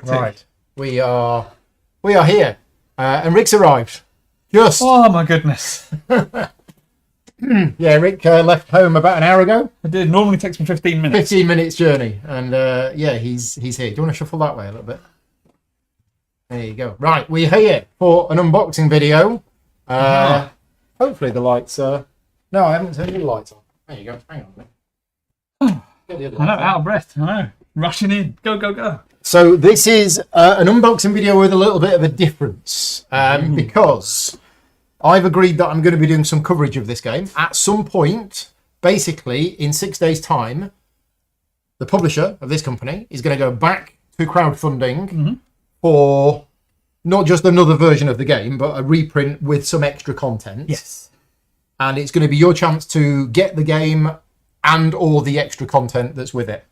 Right, we are here, and Rick's arrived. Just Oh my goodness! yeah, Rick left home about an hour ago. It did. Normally takes me 15 minutes. 15 minutes journey, and yeah, he's here. Do you want to shuffle that way a little bit? There you go. Right, we're here for an unboxing video. Hopefully the lights are. No, I haven't turned the lights on. There you go. Hang on a minute. I know, out of breath. I know. Rushing in. Go, go, go. So this is an unboxing video with a little bit of a difference because I've agreed that I'm going to be doing some coverage of this game. At some point, basically in 6 days' time, the publisher of this company is going to go back to crowdfunding for not just another version of the game, but a reprint with some extra content. Yes. And it's going to be your chance to get the game and all the extra content that's with it.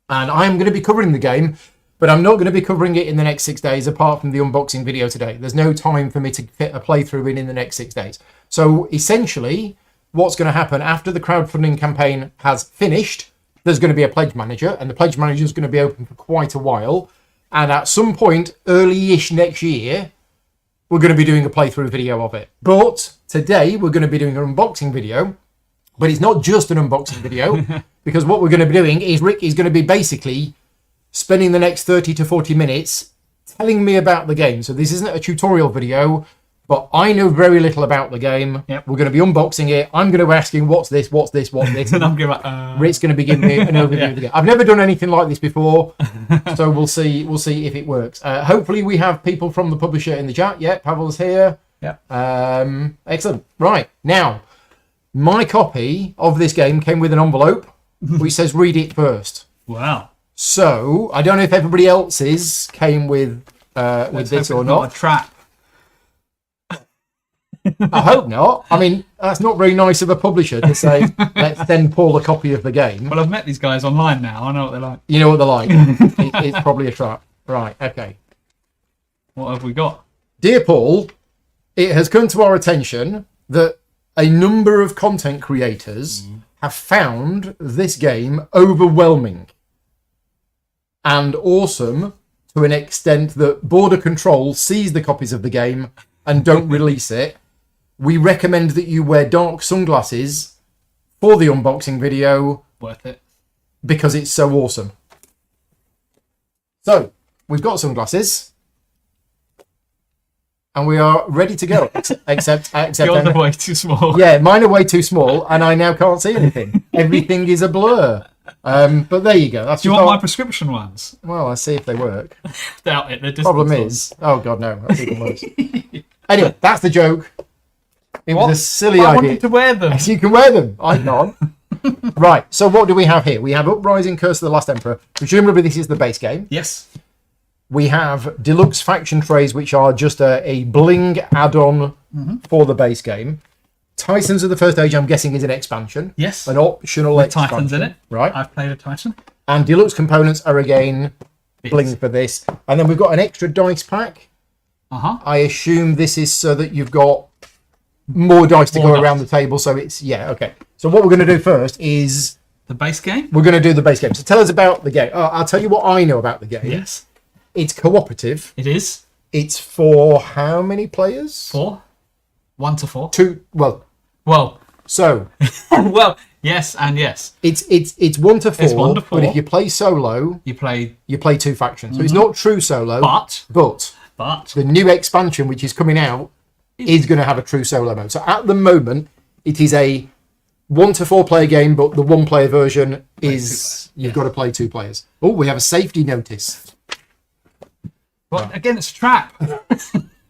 And I'm going to be covering the game, but I'm not going to be covering it in the next 6 days apart from the unboxing video today. There's no time for me to fit a playthrough in the next 6 days. So essentially, what's going to happen after the crowdfunding campaign has finished, there's going to be a pledge manager, and the pledge manager is going to be open for quite a while. And at some point, early-ish next year, we're going to be doing a playthrough video of it. But today, we're going to be doing an unboxing video. But it's not just an unboxing video, because what we're going to be doing is Rick is going to be basically spending the next 30 to 40 minutes telling me about the game. So this isn't a tutorial video, but I know very little about the game. Yep. We're going to be unboxing it. I'm going to be asking, what's this, what's this, what's this? And I'm going to Rick's going to be giving me an overview of the game. I've never done anything like this before, so we'll see if it works. Hopefully we have people from the publisher in the chat. Yeah, Pavel's here. Yeah. Excellent. Right, now, my copy of this game came with an envelope which says read it first. Wow. So I don't know if everybody else's came with this or not. Not a trap. I hope not. I mean, that's not very nice of a publisher to say, let's send Paul a copy of the game. Well, I've met these guys online now. I know what they're like. You know what they're like. It's probably a trap. Right, okay. What have we got? Dear Paul, it has come to our attention that a number of content creators have found this game overwhelming and awesome to an extent that Border Control sees the copies of the game and don't release it. We recommend that you wear dark sunglasses for the unboxing video. Worth it. Because it's so awesome. So, we've got sunglasses. And we are ready to go, except Yours are way too small. Yeah, mine are way too small, and I now can't see anything. Everything is a blur. But there you go. That's Do you want my prescription ones? Well, I'll see if they work. Doubt it. They're just Problem is, oh god, no, that's even worse. Anyway, that's the joke. It was a silly I idea. wanted to wear them. Yes, you can wear them. I can't. Right. So what do we have here? We have Uprising: Curse of the Last Emperor. Presumably, this is the base game. Yes. We have deluxe faction trays, which are just a bling add-on for the base game. Titans of the First Age, I'm guessing, is an expansion. Yes. An optional With expansion. Titans in it. Right. I've played a Titan. And deluxe components are, again, bling for this. And then we've got an extra dice pack. I assume this is so that you've got more dice to go around the table. So it's, yeah, okay. So what we're going to do first is... The base game? We're going to do the base game. So tell us about the game. I'll tell you what I know about the game. Yes. It's cooperative. It is. It's for how many players? 4. 1 to 4. 2. Well. So. Well, yes and yes. It's 1 to 4. It's 1 to 4. But if you play solo, you play 2 factions. So it's not true solo. But the new expansion, which is coming out, is going to have a true solo mode. So at the moment, it is a 1 to 4 player game, but the 1 player version is you've got to play 2 players. Oh, we have a safety notice. Well, again, it's a trap.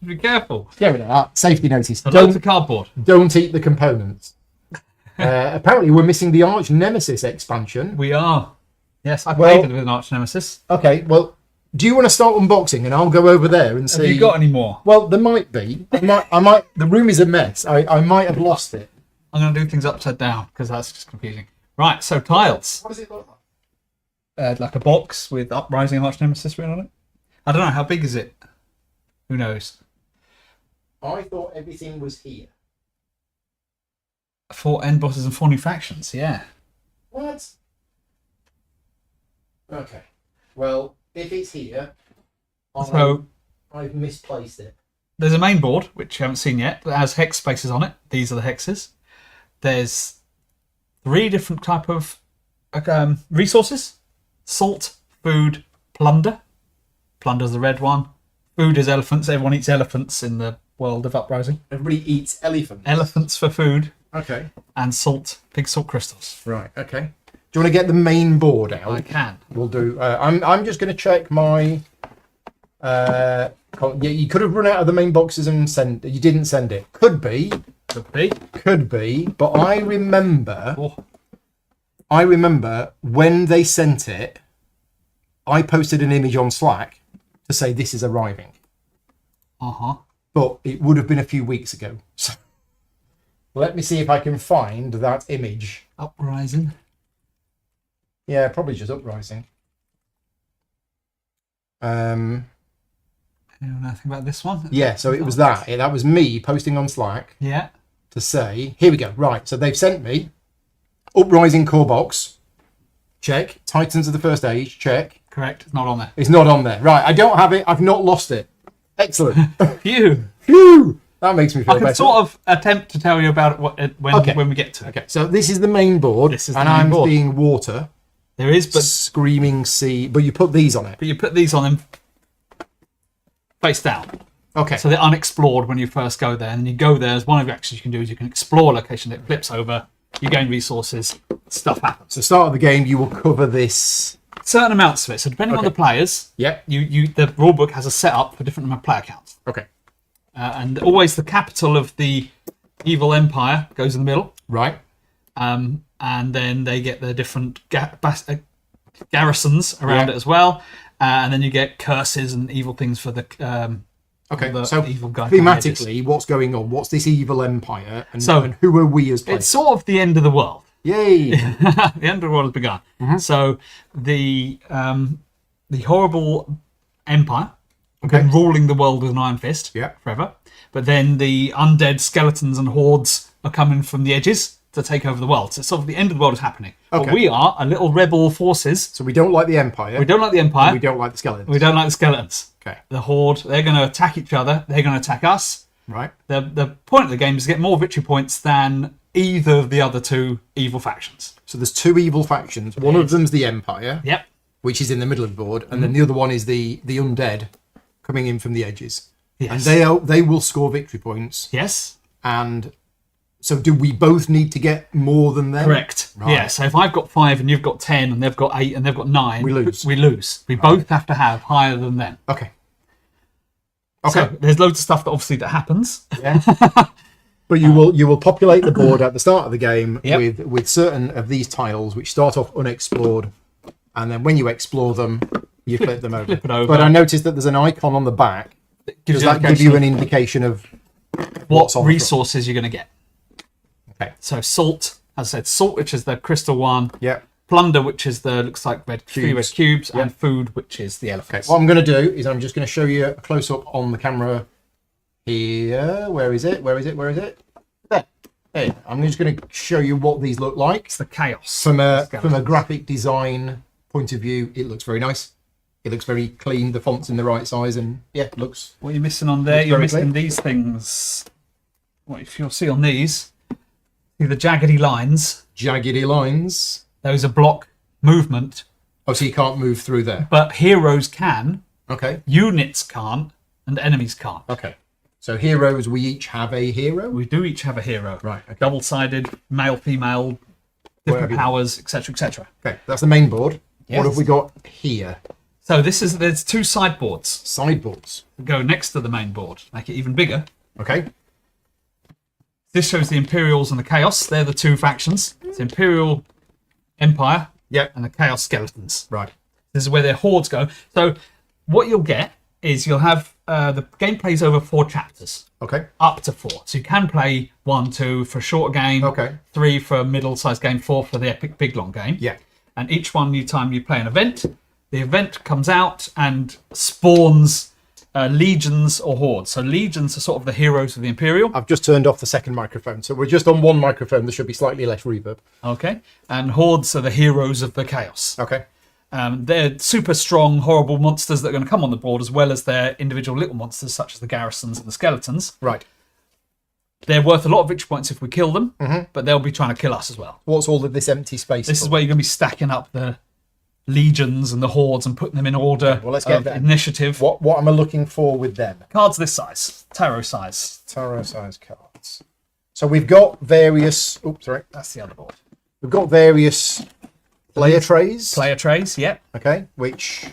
Be careful. Get rid of that. Safety notice. Loads of cardboard. Don't eat the components. Apparently, we're missing the Arch Nemesis expansion. We are. Yes, I played it with an Arch Nemesis. Okay, well, do you want to start unboxing and I'll go over there and see? Have you got any more? Well, there might be. I might. The room is a mess. I might have lost it. I'm going to do things upside down because that's just confusing. Right, so tiles. What does it look like? Like a box with Uprising Arch Nemesis written on it. I don't know, how big is it? Who knows? I thought everything was here. 4 end bosses and 4 new factions, yeah. What? Okay. Well, if it's here, So I've misplaced it. there's a main board, which you haven't seen yet, that has hex spaces on it. These are the hexes. There's 3 different type of resources. Salt, food, plunder. Plunder's the red one. Food is elephants. Everyone eats elephants in the world of Uprising. Everybody eats elephants. Elephants for food. Okay. And salt, big salt crystals. Right. Okay. Do you want to get the main board out? I can. We'll do. I'm just going to check my. Yeah, you could have run out of the main boxes and send. You didn't send it. Could be. Could be. But I remember. Oh. I remember when they sent it. I posted an image on Slack to say this is arriving. But it would have been a few weeks ago. So let me see if I can find that image. Uprising. Yeah, probably just Uprising. Anyone know anything about this one? Yeah, so it was that. That was me posting on Slack. Yeah. To say, here we go. Right, so they've sent me Uprising core box. Check. Titans of the First Age. Check. Correct. It's not on there. It's not on there. Right, I don't have it. I've not lost it. Excellent. Phew. Phew. That makes me feel better. I can sort of attempt to tell you about it when we get to it. Okay, so this is the main board. This is the and main I'm board. seeing water. There is, but Screaming Sea. But you put these on it. But you put these on them face down. Okay. So they're unexplored when you first go there. And then you go there, as one of the actions you can do is you can explore a location that flips over, you gain resources, stuff happens. So start of the game, you will cover this. Certain amounts of it. So depending on the players, Yep. the rulebook has a setup for different player counts. Okay. And always the capital of the evil empire goes in the middle. Right. And then they get their different garrisons around it as well. And then you get curses and evil things for the so evil guy. thematically, what's going on? What's this evil empire? And who are we as players? It's sort of the end of the world. Yay! The end of the world has begun. Mm-hmm. So the horrible empire been ruling the world with an iron fist forever. But then the undead skeletons and hordes are coming from the edges to take over the world. So it's sort of the end of the world is happening. Okay. But we are a little rebel forces. So we don't like the empire. We don't like the empire. And we don't like the skeletons. We don't like the skeletons. Okay. The horde, they're going to attack each other. They're going to attack us. Right. The point of the game is to get more victory points than either of the other 2 evil factions. So there's 2 evil factions. One of them's the empire. Yep. Which is in the middle of the board, and then the other one is the undead coming in from the edges. Yes. And they will score victory points. Yes. And so do we both need to get more than them? Correct. Right. Yeah, so if I've got 5 and you've got 10 and they've got 8 and they've got 9, we lose. We both have to have higher than them. Okay. So there's loads of stuff that happens. Yeah. But you will populate the board at the start of the game with certain of these tiles which start off unexplored, and then when you explore them, you flip them over. Flip it over. But I noticed that there's an icon on the back. Does that give you an indication of what resources you're going to get? Okay. So salt, as I said, salt, which is the crystal one. Yeah. Plunder, which is the looks like three red cubes, and food, which is the elephants. Okay. What I'm going to do is I'm just going to show you a close up on the camera here. Where is it? There. Hey, I'm just going to show you what these look like. It's the chaos. From a graphic design point of view, it looks very nice. It looks very clean. The font's in the right size, and it looks. What you're missing on there, you're missing clean. these things. What if you'll see on these? See the jaggedy lines. Jaggedy lines. Those are block movement. Oh, so you can't move through there. But heroes can. Okay. Units can't, and enemies can't. Okay. So heroes, we each have a hero. We do each have a hero. Right. Okay. Double-sided, male, female, different powers, etc., etc. Okay, that's the main board. Yes. What have we got here? So there's 2 sideboards. Sideboards. Go next to the main board, make it even bigger. Okay. This shows the Imperials and the Chaos. They're the 2 factions. It's Imperial Empire and the Chaos Skeletons. Right. This is where their hordes go. So what you'll get is you'll have the game plays over 4 chapters. Okay. Up to 4. So you can play 1, 2 for a short game. Okay. 3 for a middle-sized game. 4 for the epic big long game. Yeah. And each time you play an event, the event comes out and spawns legions or hordes. So legions are sort of the heroes of the Imperial. I've just turned off the second microphone, so we're just on one microphone. There should be slightly less reverb. Okay. And hordes are the heroes of the Chaos. Okay. They're super strong, horrible monsters that are going to come on the board, as well as their individual little monsters, such as the garrisons and the skeletons. Right. They're worth a lot of victory points if we kill them, but they'll be trying to kill us as well. What's all of this empty space This for? is where you're going to be stacking up the legions and the hordes and putting them in order Well, let's get of there. initiative. What am I looking for with them? Cards this size, tarot size. Tarot size cards. So we've got various... Oops, sorry. That's the other board. We've got various player trays. Player trays, yep. Okay, which...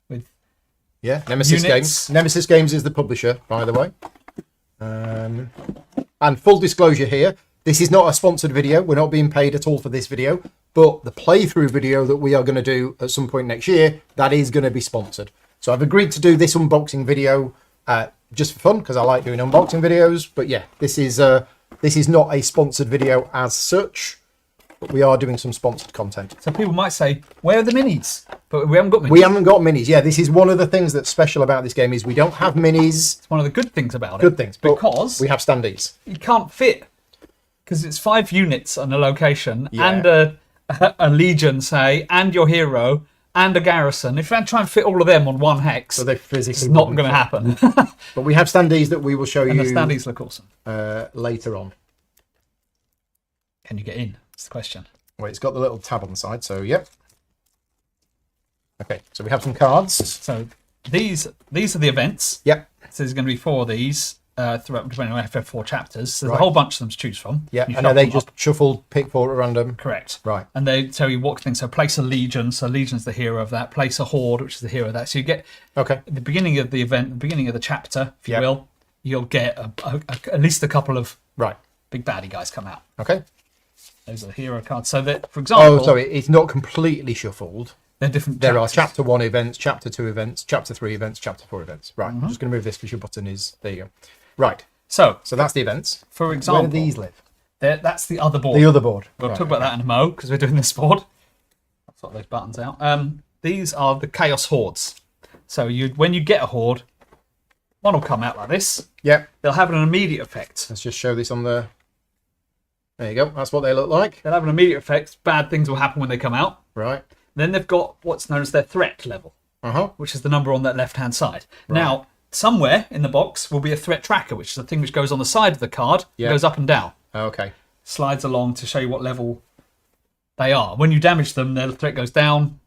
With Yeah, Nemesis units. Games. Nemesis Games is the publisher, by the way. And full disclosure here, this is not a sponsored video. We're not being paid at all for this video. But the playthrough video that we are going to do at some point next year, that is going to be sponsored. So I've agreed to do this unboxing video just for fun, because I like doing unboxing videos. But yeah, this is not a sponsored video as such. But we are doing some sponsored content. So people might say, where are the minis? But we haven't got minis. We haven't got minis. Yeah, this is one of the things that's special about this game is we don't have minis. It's one of the good things about it. Good things. But Because we have standees. you can't fit. Because it's 5 units on a location Yeah. and a legion, say, and your hero and a garrison. If you try and fit all of them on one hex, So they physically it's not wouldn't going to fit. happen. But we have standees that we will show And the you standees look awesome. later on. Can you get in? That's the question. Well, it's got the little tab on the side, so yep. Okay, so we have some cards. So these are the events. Yep, So there's going to be 4 of these throughout, depending on if there are 4 chapters. So there's Right. a whole bunch of them to choose from. yeah. You And are they shuffle them just shuffled, pick 4 at random? up. Correct. Right. And they tell you what things. So place a legion. So legion's the hero of that. Place a horde, which is the hero of that. So you get Okay. at the beginning of the event, the beginning of the chapter, if you Yep. will, you'll get at least a couple of Right. big baddie guys come out. Okay. Those are the hero cards. So that, for example, Oh, sorry, it's not completely shuffled. they're different. There are chapters. chapter 1 events, chapter 2 events, chapter 3 events, chapter 4 events. Right. I'm just going to move this because your button is... There you go. Right. So, So that's the events. for Where example, do these live? that's the other board. The other board. We'll Right. talk about that in a mo because we're doing this board. I'll sort those buttons out. These are the chaos hordes. So when you get a horde, one will come out like this. Yep. They'll have an immediate effect. Let's just show this on the... There you go. That's what they look like. They'll have an immediate effect. Bad things will happen when they come out. Right. Then they've got what's known as their threat level, Uh-huh. which is the number on that left-hand side. Now, somewhere in the box will be a threat tracker, which is a thing which goes on the side of the card. Yeah. It goes up and down. Okay. Slides along to show you what level they are. When you damage them, their threat goes down.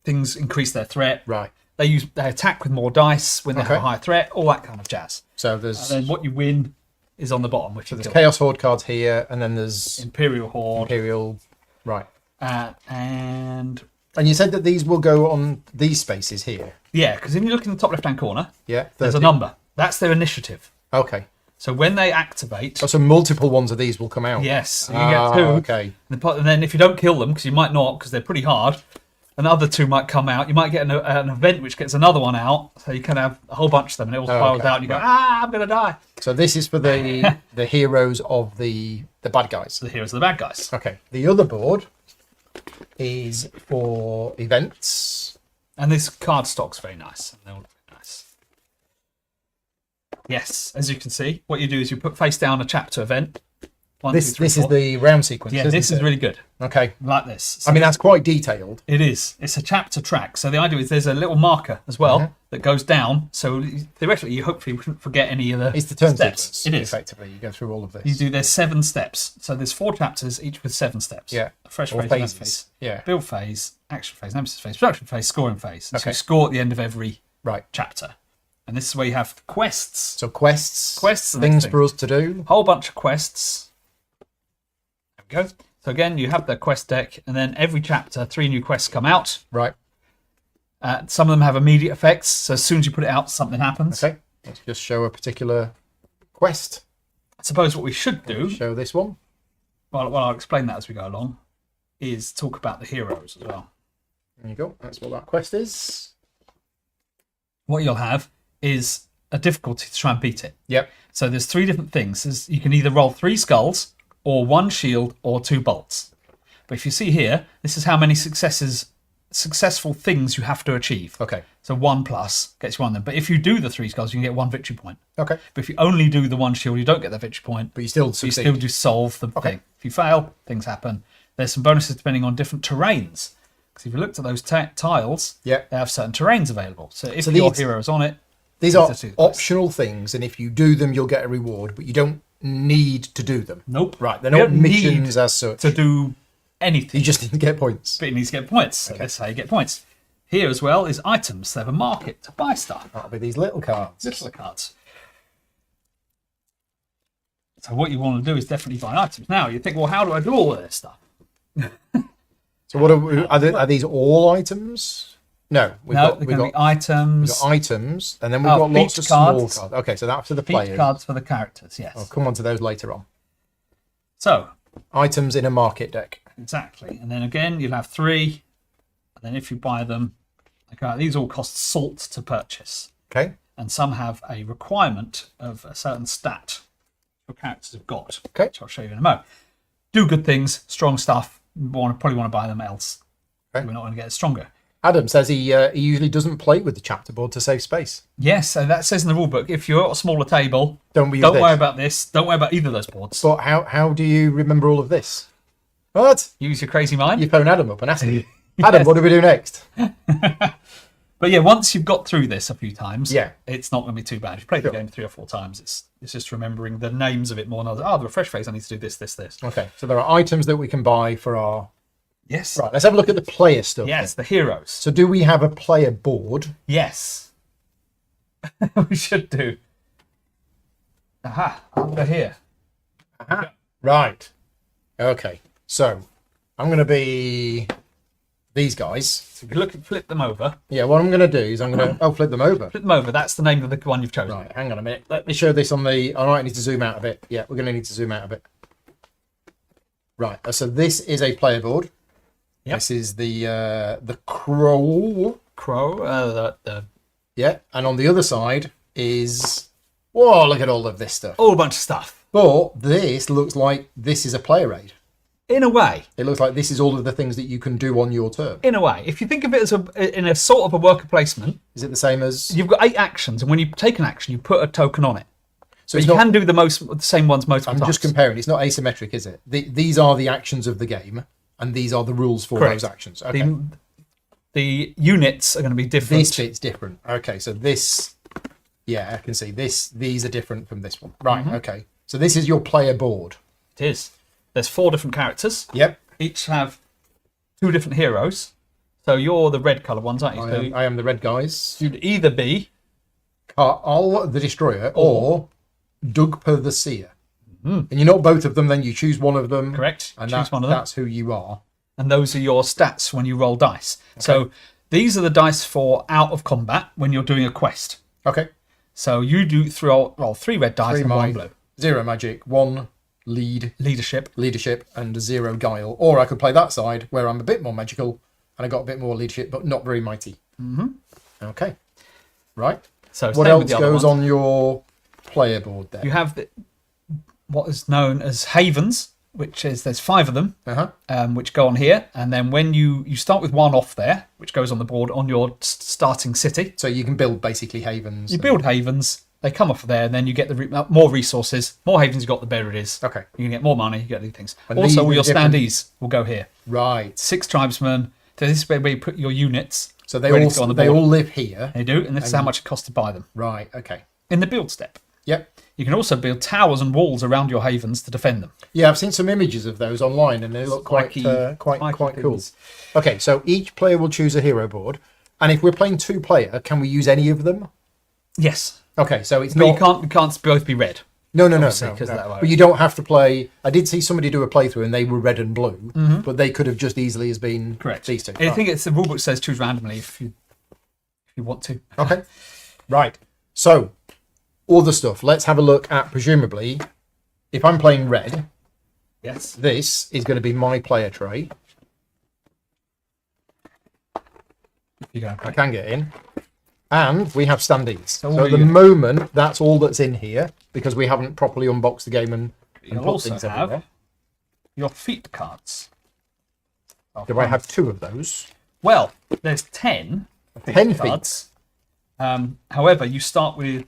Things increase their threat. Right. They attack with more dice when they have Okay. a higher threat, all that kind of jazz. So there's... And then what you win is on the bottom, which is There's Chaos Horde cards here, and then there's Imperial Horde. Imperial. Right. And And you said that these will go on these spaces here. yeah, because if you look in the top left-hand corner, Yeah. there's a 30. number. That's their initiative. Okay. So when they activate, Oh, so multiple ones of these will come out. yes, you get 2. Okay. And then if you don't kill them, because you might not, because they're pretty hard, another 2 might come out. You might get an event which gets another one out. So you can have a whole bunch of them, and it all spirals okay. out, and you go, Right. I'm going to die. So this is for the the heroes of the bad guys. The heroes are the bad guys. Okay. The other board is for events. And this card stock's very nice. And they all look very nice. Yes, as you can see, what you do is you put face down a chapter event. One, This 2, 3, this is 4. the round sequence. Yeah, isn't this is it? really good. Okay. Like this. So I mean, that's quite detailed. it is. It's a chapter track. So the idea is there's a little marker as well that goes down. So theoretically, you hopefully wouldn't forget any of the It's the turn steps. sequence. It is. Effectively, you go through all of this. You do, there's 7 steps. So there's 4 chapters, each with 7 steps. Yeah. A fresh Or phase, last phases. phase, Yeah. build phase, action phase, nemesis phase, production phase, scoring phase. And so Okay. you score at the end of every Right. chapter. And this is where you have quests. So quests. Quests are the next Things thing. for us to do. Whole bunch of quests. There we go. So again, you have the quest deck, and then every chapter, 3 new quests come out. Right. Some of them have immediate effects, so as soon as you put it out, something happens. Okay. Let's just show a particular quest. I suppose what we should do, Show this one. well, I'll explain that as we go along, is talk about the heroes as well. There you go. That's what that quest is. What you'll have is a difficulty to try and beat it. Yep. So there's 3 different things. You can either roll 3 skulls, or 1 shield, or 2 bolts. But if you see here, this is how many successful things you have to achieve. Okay. So 1 plus gets you 1 then. But if you do the 3 skulls, you can get 1 victory point. Okay. But if you only do the 1 shield, you don't get that victory point. But you still So you succeed. still do solve the thing. If you fail, things happen. There's some bonuses depending on different terrains. Because if you looked at those tiles, Yeah. they have certain terrains available. So if So your these- hero is on it, These are just do the optional things, and if you do them, you'll get a reward, but you don't need to do them. nope. Right, they're You not don't need missions as such. to do anything. You just need to get points. But you need to get points. So that's how you get points. Here as well is items. They have a market to buy stuff. That'll be these little cards. Little cards. So what you want to do is definitely buy items. Now you think, well, how do I do all of this stuff? So what are these all items? No, They're going to be items. we've got items, and then we've Oh, got lots feat of small cards. cards. Okay, so that's for the Feat players. cards for the characters. Yes. I'll come on to those later on. So Items in a market deck. exactly, and then again you'll have 3, and then if you buy them, okay, these all cost salt to purchase, Okay. and some have a requirement of a certain stat your characters have got. Okay. Which I'll show you in a moment. Do good things, strong stuff. Probably want to buy them else. Okay. We're not going to get stronger. Adam says he usually doesn't play with the chapter board to save space. Yes, so that says in the rule book, if you're at a smaller table, Don't worry about this. Don't worry about either of those boards. But how do you remember all of this? What? Use your crazy mind. You phone Adam up and ask him. Adam, what do we do next? But yeah, once you've got through this a few times, Yeah. it's not going to be too bad. If you play the game 3 or 4 times, it's just remembering the names of it more. And the refresh phase, I need to do this, this, this. Okay, so there are items that we can buy for our... Yes. Right, let's have a look at the player stuff. Yes, then. the heroes. So do we have a player board? Yes. We should do. Aha, under here. Aha. Right. Okay, so I'm going to be these guys. So if you flip them over. Yeah, what I'm going to do is I'm going to... flip them over. Flip them over. That's the name of the one you've chosen. Right, hang on a minute. Let me show this on the... I might need to zoom out a bit. Yeah, we're going to need to zoom out a bit. Right, so this is a player board. Yep. This is the crow. Yeah, and on the other side is... Whoa, look at all of this stuff. All a bunch of stuff. But this looks like this is a player aid. In a way. It looks like this is all of the things that you can do on your turn. In a way. If you think of it as in a sort of a worker placement, Is it the same as... you've got 8 actions, and when you take an action, you put a token on it. So But it's you not... can do the same ones multiple I'm times. just comparing. It's not asymmetric, is it? These are the actions of the game, and these are the rules for Correct. those actions. Okay. The units are going to be different. This bit's different. Okay, so this... Yeah, I can see this. These are different from this one. Right, okay. So this is your player board. It is. There's 4 different characters. Yep. Each have 2 different heroes. So you're the red colour ones, aren't you? I am the red guys. You'd either be... Carl the Destroyer or Dugpa the Seer. And you're not both of them, then you choose one of them. Correct. And Choose one of them. that's who you are. And those are your stats when you roll dice. So these are the dice for out of combat when you're doing a quest. Okay. So you do roll 3 red dice 3 and 1 mind, blue. 0 magic, 1 leadership, and 0 guile. Or I could play that side where I'm a bit more magical and I got a bit more leadership, but not very mighty. Okay. Right. So What same else with the other goes ones. on your player board there? You have what is known as havens, which is there's 5 of them, which go on here, and then when you start with 1 off there, which goes on the board on your starting city. So you can build basically havens. You build havens, they come off of there, and then you get the more resources. More havens you got, the better it is. Okay. You can get more money, you get these things. And Also, these all are your different- standees will go here. Right. 6 tribesmen. So this is where you put your units. So they ready all to go on the they board. all live here. They do, and this is how much it costs to buy them. Right. Okay. In the build step. Yep. You can also build towers and walls around your havens to defend them. Yeah, I've seen some images of those online, and they look quite Spiky cool. things. Okay, so each player will choose a hero board, and if we're playing 2-player, can we use any of them? Yes. Okay, so it's But not. you can't both be red. No, 'cause no. that way. But you don't have to play. I did see somebody do a playthrough, and they were red and blue, but they could have just easily as been Correct. these two. I think it's the rulebook says choose randomly if you want to. Okay. Right. So, all the stuff. Let's have a look at, presumably, if I'm playing red, Yes. this is going to be my player tray. You go. I can get in. And we have standees. So all at the you- moment, that's all that's in here, because we haven't properly unboxed the game and You'll put also things have everywhere. your feat cards. Do I have 2 of those? Well, there's 10 10 cards. However, you start with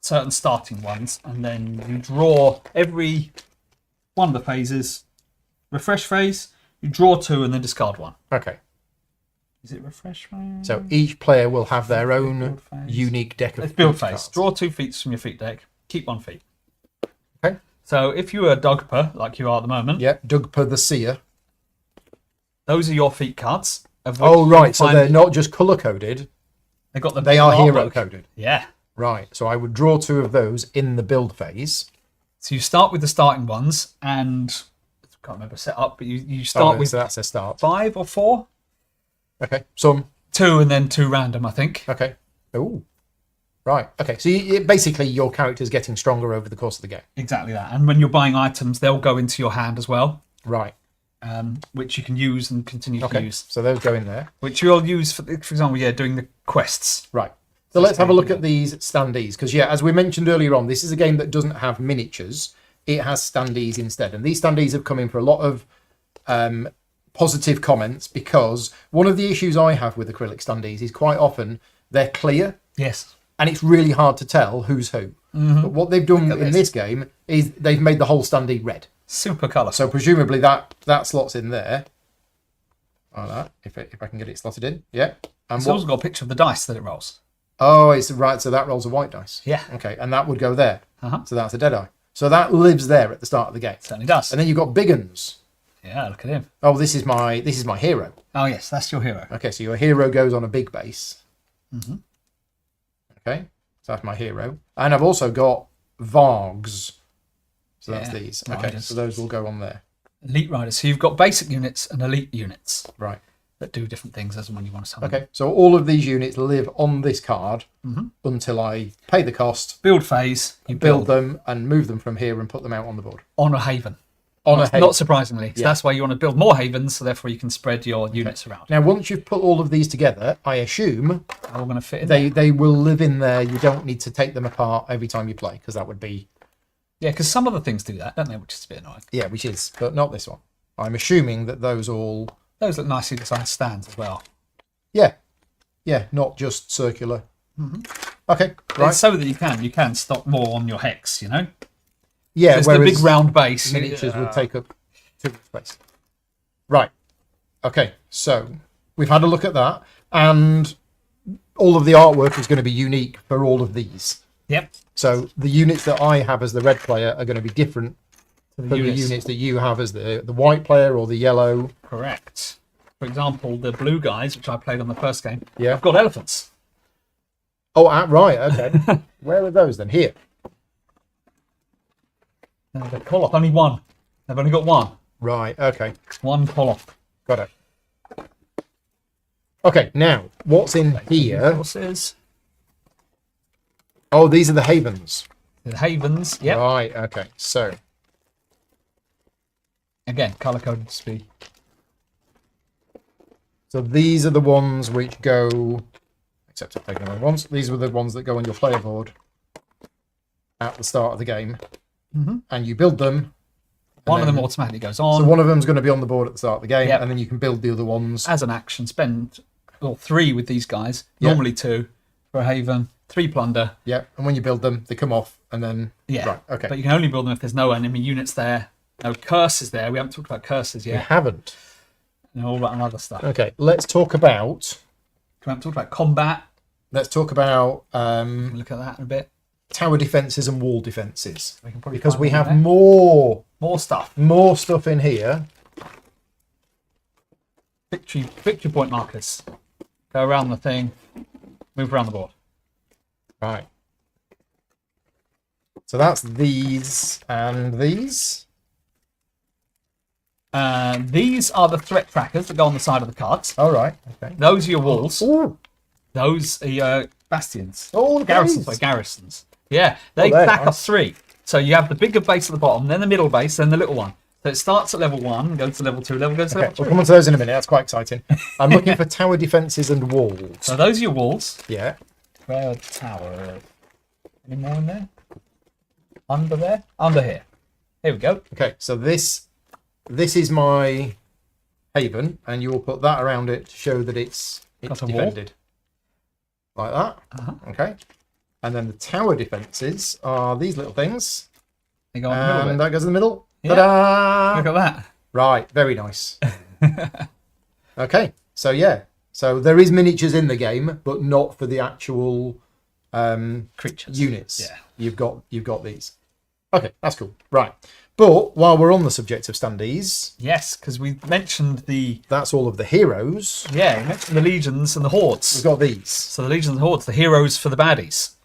certain starting ones, and then you draw every one of the phases. Refresh phase, you draw 2 and then discard 1. Okay. Is it refresh? So each player will have their own Build phase. unique deck of Let's build feat phase. cards. Draw 2 feats from your feat deck. Keep 1 feat. Okay. So if you were a Dogper, like you are at the moment, Yeah, Dugper the Seer. those are your feat cards. Of which Oh, right. you'll So find- they're not just color coded; They've got the they are art hero book. coded. Yeah. Right. So I would draw 2 of those in the build phase. So you start with the starting ones, and I can't remember set up, but you start with So that's a start. 5 or 4, Okay. Some. 2, and then 2 random, I think. Okay. Oh. Right. Okay. So basically, your character's getting stronger over the course of the game. Exactly that. And when you're buying items, they'll go into your hand as well, Right. which you can use and continue to Okay. use. So those go in there. Which you'll use for example, doing the quests. Right. So let's have a look at these standees, because as we mentioned earlier on, this is a game that doesn't have miniatures; it has standees instead, and these standees have come in for a lot of positive comments, because one of the issues I have with acrylic standees is quite often they're clear, Yes. and it's really hard to tell who's who. But what they've done in this game is they've made the whole standee red, Super colour. so presumably that slots in there, like that. If I can get it slotted in, yeah. And It's also got a picture of the dice that it rolls. Oh, it's right. So that rolls a white dice. Yeah. Okay, and that would go there. Uh-huh. So that's a dead eye. So that lives there at the start of the game. Certainly does. And then you've got big uns. Yeah, look at him. Oh, this is my hero. Oh, yes, that's your hero. Okay, so your hero goes on a big base. Okay, so that's my hero. And I've also got Vargs. So that's Yeah, these. Okay, riders. so those will go on there. Elite riders. So you've got basic units and elite units Right. that do different things as and when you want to summon. Okay, so all of these units live on this card until I pay the cost, Build phase. You build them, and move them from here and put them out on the board. on a haven. On a Not, haven. not surprisingly. So Yeah. that's why you want to build more havens, so therefore you can spread your units around. Now, once you've put all of these together, I assume They're all going to fit in there. they will live in there. You don't need to take them apart every time you play, because that would be Yeah, because some other things do that, don't they? Which is a bit annoying. which is, but not this one. I'm assuming that those all Those look nicely designed stands as well. not just circular. Okay, It's right. so that you can stock more on your hex, you know? Yeah, It's the whereas big round base. miniatures would take up too much space. Right. Okay, so we've had a look at that, and all of the artwork is going to be unique for all of these. Yep. So the units that I have as the red player are going to be different The from the units that you have as the white player or the yellow. Correct. For example, the blue guys, which I played on the first game, Yeah. have got elephants. Oh, right. Okay. Where are those then? Here. No, they call off only one. They've only got one. Right. Okay. One call off. Got it. Okay. Now, what's in here? Horses. Oh, these are the havens. The havens. Yep. Right. Okay. So, Again, color coded speed. so these are the ones which go. Except I've taken the wrong ones. These were the ones that go on your player board at the start of the game, and you build them. One of then- them automatically goes on. So one of them's going to be on the board at the start of the game, Yep. and then you can build the other ones. As an action, spend 3 with these guys. Yeah. Normally 2 for a haven, 3 plunder. Yeah, and when you build them, they come off, and then Yeah. right. Okay. But you can only build them if there's no enemy units there, no curses there. We haven't talked about curses We yet. haven't. And all that other stuff. Okay, let's talk about. We haven't talked about combat. Let's talk about We'll look at that in a bit. tower defenses and wall defenses, We can probably because find we them have there. More stuff. more stuff in here. Victory point markers. Go around the thing, move around the board. Right. So that's these and these. These are the threat trackers that go on the side of the cards. All right. Okay. Those are your walls. Ooh. Those are your bastions. Oh, the Garrisons. gates. Garrisons. Yeah, they they're stack up nice. 3. So you have the bigger base at the bottom, then the middle base, then the little one. So it starts at level 1, goes to level 2, goes to Okay, level we'll 3. come on to those in a minute. That's quite exciting. I'm looking for tower defenses and walls. So those are your walls. Yeah. Where are the tower? Any more in there? Under there? Under here. Here we go. Okay. So this is my haven, and you will put that around it to show that it's Got a wall. defended. Like that. Okay. And then the tower defenses are these little things. They go on the middle And bit. that goes in the middle. Yeah. Ta-da! Look at that. Right, very nice. Okay, so yeah, So there is miniatures in the game, but not for the actual Creatures. units. Yeah. You've got these. Okay, that's cool. Right. But while we're on the subject of standees, Yes, because we mentioned that's all of the heroes. we mentioned the legions and the hordes. We've got these. So the legions and the hordes, the heroes for the baddies.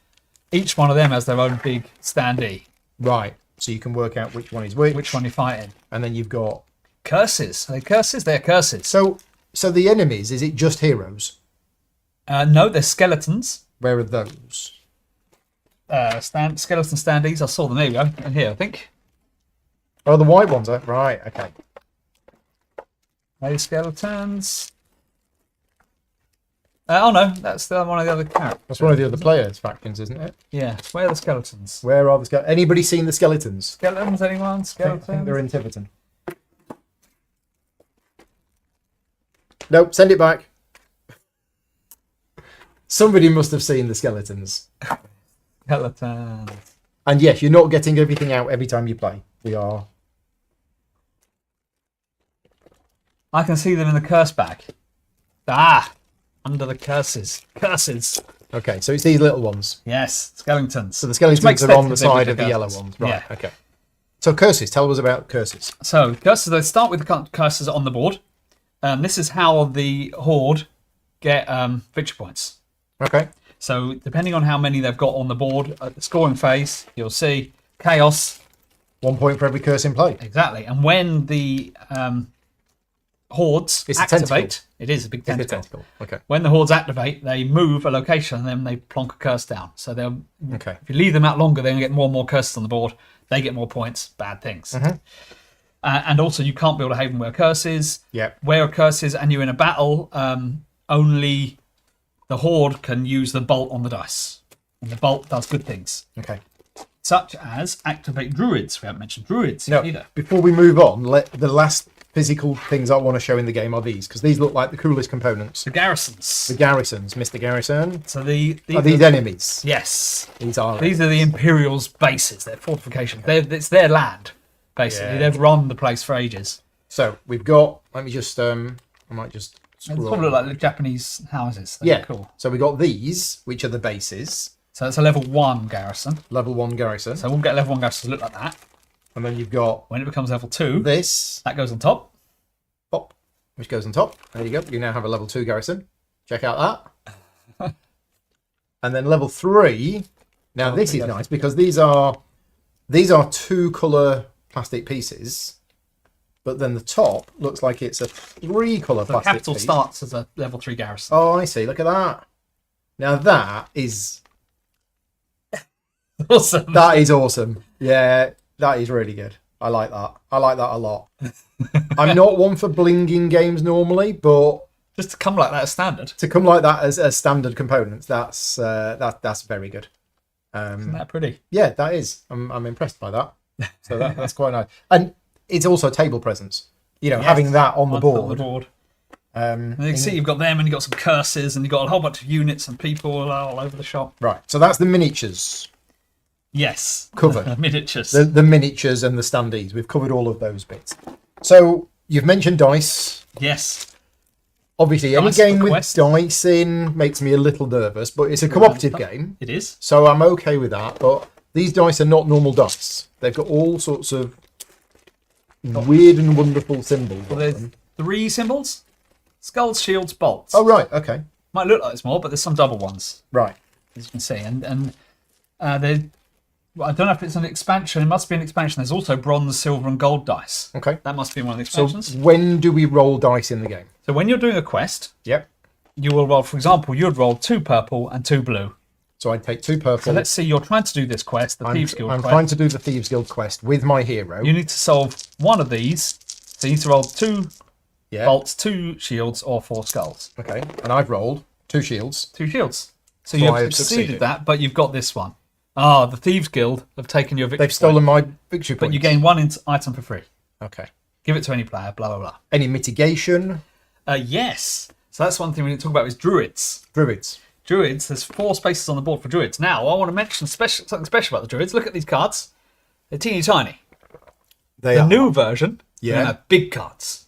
Each one of them has their own big standee. Right. So you can work out which one is which. Which one you're fighting. And then you've got... Curses. Are they curses? They're curses. So the enemies, is it just heroes? No, they're skeletons. Where are those? Skeleton standees. I saw them. There you go. And here, I think. Oh, the white ones. Right, okay. Those skeletons. Oh no, that's one of the other characters. That's one of the other players' factions, isn't it? Yeah. Where are the skeletons? Where are the skeletons? Anybody seen the skeletons? Skeletons, anyone? I Skeletons? think they're in Tiverton. Nope, send it back. Somebody must have seen the skeletons. Skeletons. And yes, you're not getting everything out every time you play. We are. I can see them in the curse bag. Ah! Under the curses. Curses. Okay, so it's these little ones. Yes, skeletons. So the skeletons makes are on the sense if side they're of the yellow curses. ones. Right, Yeah. okay. So curses, tell us about curses. So, curses, they start with the curses on the board. This is how the horde get victory points. Okay. So, depending on how many they've got on the board, at the scoring phase, you'll see chaos. 1 point for every curse in play. Exactly. And when the hordes It's a activate, tentacle. it is a big It's a tentacle. tentacle. Okay. When the hordes activate, they move a location and then they plonk a curse down. So they'll Okay. if you leave them out longer, they're going to get more and more curses on the board. They get more points. Bad things. And also, you can't build a haven where curses. Yep. Where a curse is and you're in a battle, only the horde can use the bolt on the dice. And the bolt does good things, Okay. such as activate druids. We haven't mentioned druids No, either. before we move on, the last physical things I want to show in the game are these, because these look like the coolest components. The garrisons. The garrisons, Mr. Garrison. So Are these enemies? Yes. These are. These are the Imperial's bases, their fortifications. It's their land, basically. Yeah. They've run the place for ages. So we've got. Let me just. I might just. They Scroll. probably look like the Japanese houses. They're Yeah. cool. So we got these, which are the bases. So it's a level 1 garrison. Level 1 garrison. So we'll get level 1 garrisons to look like that. And then you've got When it becomes level 2, this. that goes on top. Pop, which goes on top. There you go. You now have a level 2 garrison. Check out that. And then level 3. Now this is nice because these are 2 colour plastic pieces, but then the top looks like it's a 3 colour The plastic capital piece. starts as a level 3 garrison. Oh, I see. Look at that. Now that is Awesome. awesome. Yeah, that is really good. I like that. I like that a lot. I'm not one for blinging games normally, but Just to come like that as standard. to come like that as standard components, that's very good. Isn't that pretty? Yeah, that is. I'm impressed by that. So that's quite nice, and it's also table presence. You know, Yes. having that on the On board. the board. Um, And you can see you've got them and you've got some curses and you've got a whole bunch of units and people all over the shop. right. So that's the miniatures Yes. covered. Miniatures. the miniatures and the standees. We've covered all of those bits. So you've mentioned dice. Yes. Obviously, any Dice game for with quest. dice in makes me a little nervous, but it's a cooperative game, It is. so I'm okay with that. But these dice are not normal dice. They've got all sorts of weird and wonderful symbols. Well, on there's them. 3 symbols. Skulls, shields, bolts. Oh, right. Okay. Might look like there's more, but there's some double ones, Right. as you can see. And they, well, I don't know if it's an expansion. It must be an expansion. There's also bronze, silver, and gold dice. Okay. That must be one of the So expansions. when do we roll dice in the game? So when you're doing a quest, Yep. you will roll, for example, you'd roll 2 purple and 2 blue. So I'd take 2 purple. So let's see, you're trying to do this quest, the Thieves Guild I'm quest. trying to do the Thieves Guild quest with my hero. You need to solve one of these. So you need to roll 2 Yeah. bolts, 2 shields, or 4 skulls. Okay. And I've rolled 2 shields. 2 shields. So So you've I have succeeded succeeded. that, but you've got this one. Ah, the Thieves Guild have taken your victory They've stolen point, my victory but points. you gain 1 item for free. Okay. Give it to any player, blah, blah, blah. Any mitigation? Yes. So that's one thing we need to talk about is druids. Druids. Druids, there's 4 spaces on the board for druids. Now, I want to mention something special about the druids. Look at these cards. They're teeny tiny. They The are. new version, Yeah. they're gonna have big cards.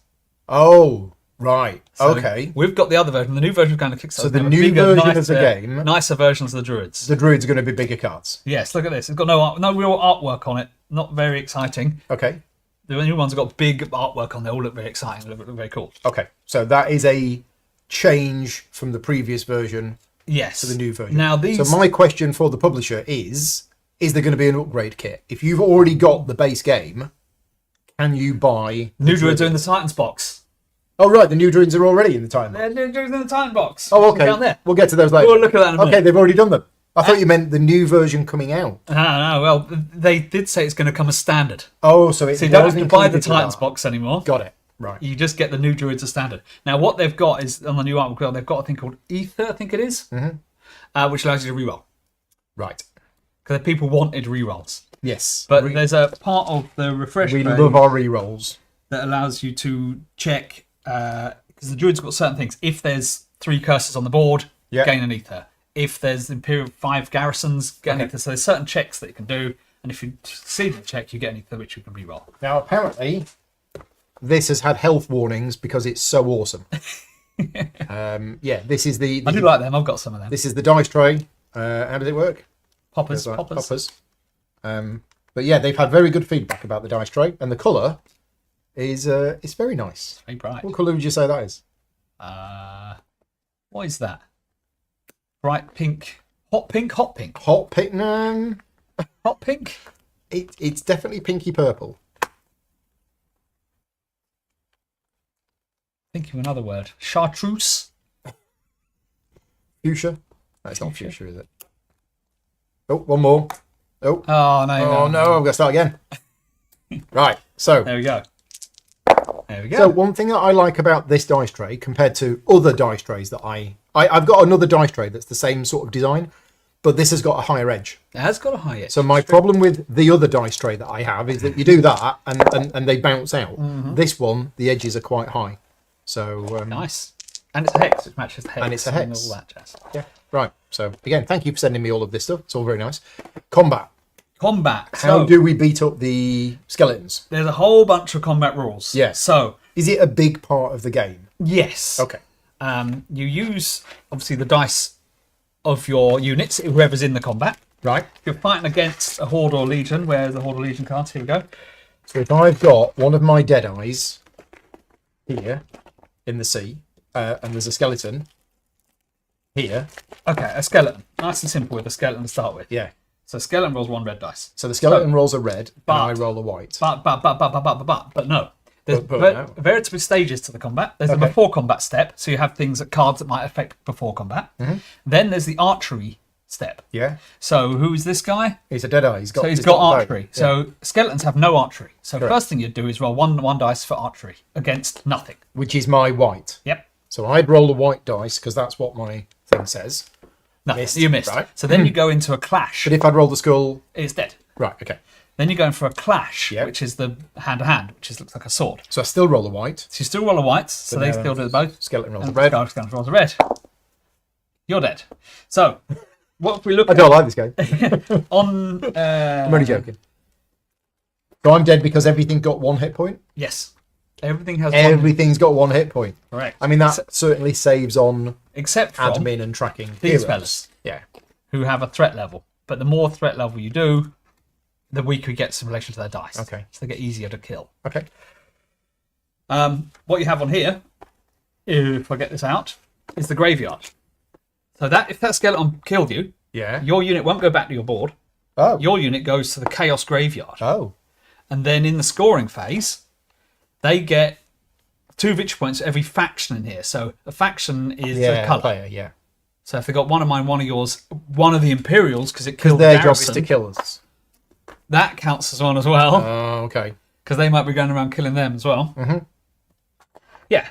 Oh. Right. So Okay. We've got the other version. The new version is going to Kickstarter. So the They have a new bigger, version of the game, nicer versions of the druids. the druids are going to be bigger cards. Yes, look at this. It's got no real artwork on it. Not very exciting. Okay. The new ones have got big artwork on. They all look very exciting. Look very cool. Okay. So that is a change from the previous version Yes. to the new version. Now these. So my question for the publisher is there going to be an upgrade kit? If you've already got the base game, can you buy New druids are in the Titans box. Oh right, the new druids are already in the time. They're new druids in the Titan box. Oh okay. Down there. We'll get to those later. We'll look at that in a minute. Okay, they've already done them. I thought you meant the new version coming out. No. Well, they did say it's going to come as standard. Oh, so it's So you don't have to buy the Titans box anymore. Got it. Right. You just get the new druids as standard. Now, what they've got is on the new artwork, they've got a thing called Ether, I think it is, which allows you to reroll. Right. Because people wanted rerolls. Yes. But there's a part of the refresh We page love our rerolls. that allows you to check, because the druid's got certain things. If there's 3 curses on the board, gain an Ether. If there's Imperial 5 garrisons, get an Ether. So there's certain checks that you can do. And if you succeed the check, you get an Ether, which you can reroll. Now, apparently, this has had health warnings because it's so awesome. This is the... I do like them. I've got some of them. This is the dice tray. How does it work? Poppers. But yeah, they've had very good feedback about the dice tray. And the colour is it's very nice. Very bright. What colour would you say that is? What is that? Bright pink. Hot pink? Hot pink. Hot pink? No. Hot pink? It's definitely pinky purple. Think of another word. Chartreuse? Fuchsia? No, it's not fuchsia, is it? Oh, one more. Oh. Oh, no. Oh, no, I've got to start again. Right, so... There we go. There we go. So one thing that I like about this dice tray compared to other dice trays that I've got another dice tray that's the same sort of design, but this has got a higher edge. It has got a high edge. So my problem with the other dice tray that I have is that you do that and they bounce out. This one, the edges are quite high. So nice. And it's a hex. It matches the hex. And it's a hex. And all that jazz. Yeah. Right. So again, thank you for sending me all of this stuff. It's all very nice. Combat. How do we beat up the skeletons? There's a whole bunch of combat rules. Yes. So is it a big part of the game? Yes. Okay. You use obviously the dice of your units, whoever's in the combat. Right. If you're fighting against a horde or legion, where's the horde or legion cards? Here we go. So if I've got one of my dead eyes here in the sea, and there's a skeleton here. Okay, a skeleton. Nice and simple with a skeleton to start with. Yeah. So skeleton rolls 1 red dice. So the skeleton rolls a red, and I roll a white. But no. There's no. various stages to the combat. There's a before combat step, so you have things that cards that might affect before combat. Then there's the archery step. Yeah. So who's this guy? He's a dead eye. He's got archery. Yeah. So skeletons have no archery. So first thing you do is roll one dice for archery against nothing. Which is my white. Yep. So I'd roll a white dice because that's what my thing says. Nothing. You missed. Right. So then you go into a clash. But if I'd roll the skull... It's dead. Right, okay. Then you go in for a clash, which is the hand-to-hand, which looks like a sword. So I still roll a white. So you still roll a white, so they still do both. Skeleton rolls a red. Skeleton rolls a red. You're dead. So, what if we look I don't like this game. on... I'm only joking. So I'm dead because everything got 1 hit point? Yes. Everything's got 1 hit point. Correct. I mean, that certainly saves on except from admin and tracking these fellas. Yeah. Who have a threat level. But the more threat level you do, the weaker it gets in relation to their dice. Okay. So they get easier to kill. Okay. What you have on here, if I get this out, is the graveyard. So that if that skeleton killed you, your unit won't go back to your board. Oh. Your unit goes to the chaos graveyard. Oh. And then in the scoring phase, they get 2 victory points for every faction in here. So a faction is a colour. Player, yeah. So if they got one of mine, one of yours, one of the Imperials, because it killed their Garrison, job is to kill us. That counts as one as well. Oh, okay. Because they might be going around killing them as well. Mm-hmm. Yeah.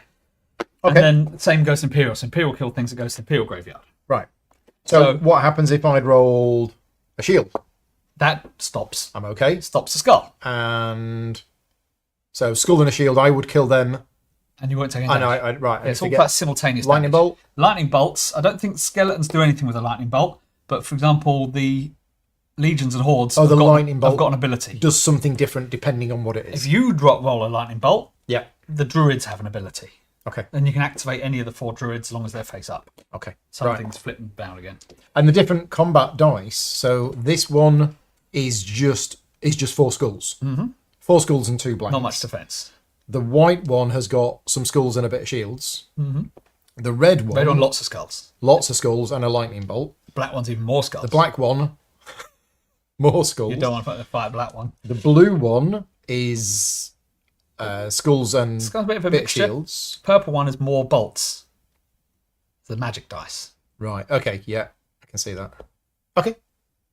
Okay. And then same goes to Imperial. So Imperial kill things that goes to the Imperial graveyard. Right. So what happens if I'd rolled a shield? That stops. I'm okay. Stops the skull. And so skull and a shield, I would kill them. And you won't take any damage. Right. It's all about simultaneous lightning damage. bolt? Lightning bolts. I don't think skeletons do anything with a lightning bolt. But for example, the legions and hordes have got an ability. Does something different depending on what it is. If you roll a lightning bolt, yeah, the druids have an ability. Okay. And you can activate any of the 4 druids as long as they're face up. Okay. Something's flipping down again. And the different combat dice. So this one is just 4 skulls. Mm-hmm. 4 skulls and 2 blanks. Not much defense. The white one has got some skulls and a bit of shields. Mm-hmm. The red one. Red one, lots of skulls. Lots of skulls and a lightning bolt. The black one's even more skulls. The black one, more skulls. You don't want to fight a black one. The blue one is skulls and It's got a bit of a mixture. shields. Purple one is more bolts. The magic dice. Right. Okay. Yeah, I can see that. Okay.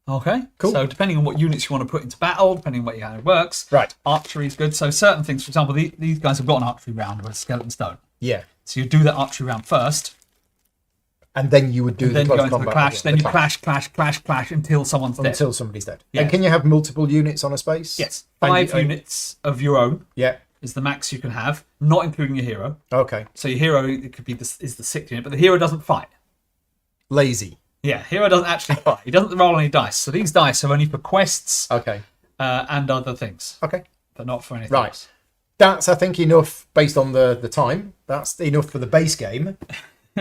Okay. Cool. So depending on what units you want to put into battle, depending on how it works. Right. Archery is good. So certain things, for example, these guys have got an archery round with a skeleton stone. Yeah. So you do that archery round first. And then you would do Then the you go close into the combat clash. again. Then The you clash until someone's dead. until somebody's dead. Yeah. And can you have multiple units on a space? Yes. And 5 units of your own Yeah. is the max you can have, not including your hero. Okay. So your hero it could be is the 6th unit, but the hero doesn't fight. Lazy. Yeah, hero doesn't actually fight. He doesn't roll any dice. So these dice are only for quests Okay. and other things, Okay. but not for anything Right. else. That's, I think, enough based on the time. That's enough for the base game.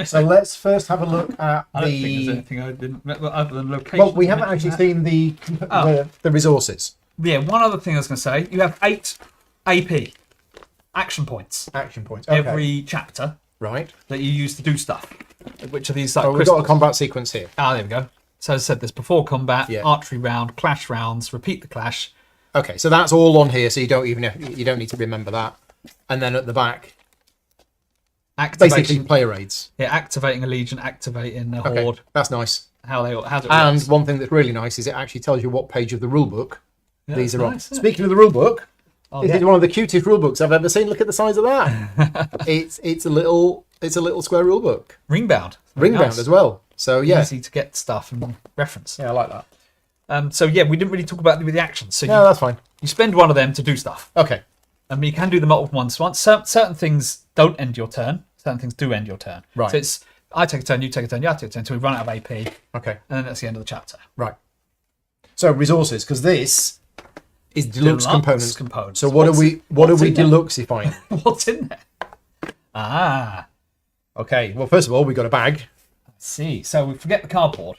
So let's first have a look at I don't think there's the... anything I didn't other than location. Well, we haven't actually seen the resources. Yeah, one other thing I was going to say. You have 8 AP action points Action points. Okay. every chapter Right. that you use to do stuff. Which are these like Oh, we've got a crystals. combat sequence here. Ah, there we go. So as I said, there's before combat, Yeah. archery round, clash rounds, repeat the clash. Okay, so that's all on here, so you don't need to remember that. And then at the back, basically Activation. player aids. Yeah, activating a legion, activating a Okay, horde. that's nice. How's it And works. one thing that's really nice is it actually tells you what page of the rule book Yeah, these that's are on. nice, isn't it? Speaking of the rule book, Oh, this yeah. is one of the cutest rule books I've ever seen. Look at the size of that. it's a little square rule book, Ringbound. ring bound as well. So yeah, Easy to get stuff and reference. yeah, I like that. So yeah, we didn't really talk about the actions. So No, that's fine. you spend one of them to do stuff. Okay, I mean, you can do them multiple ones. Certain things don't end your turn. Certain things do end your turn. Right. So it's I take a turn, you take a turn, you take a turn until we run out of AP, and okay, then that's the end of the chapter. right. So resources, because this is deluxe components. So what are we what's in there? deluxifying? What's in there? Ah, Okay, well, first of all, we got a bag. let's see. So we forget the cardboard.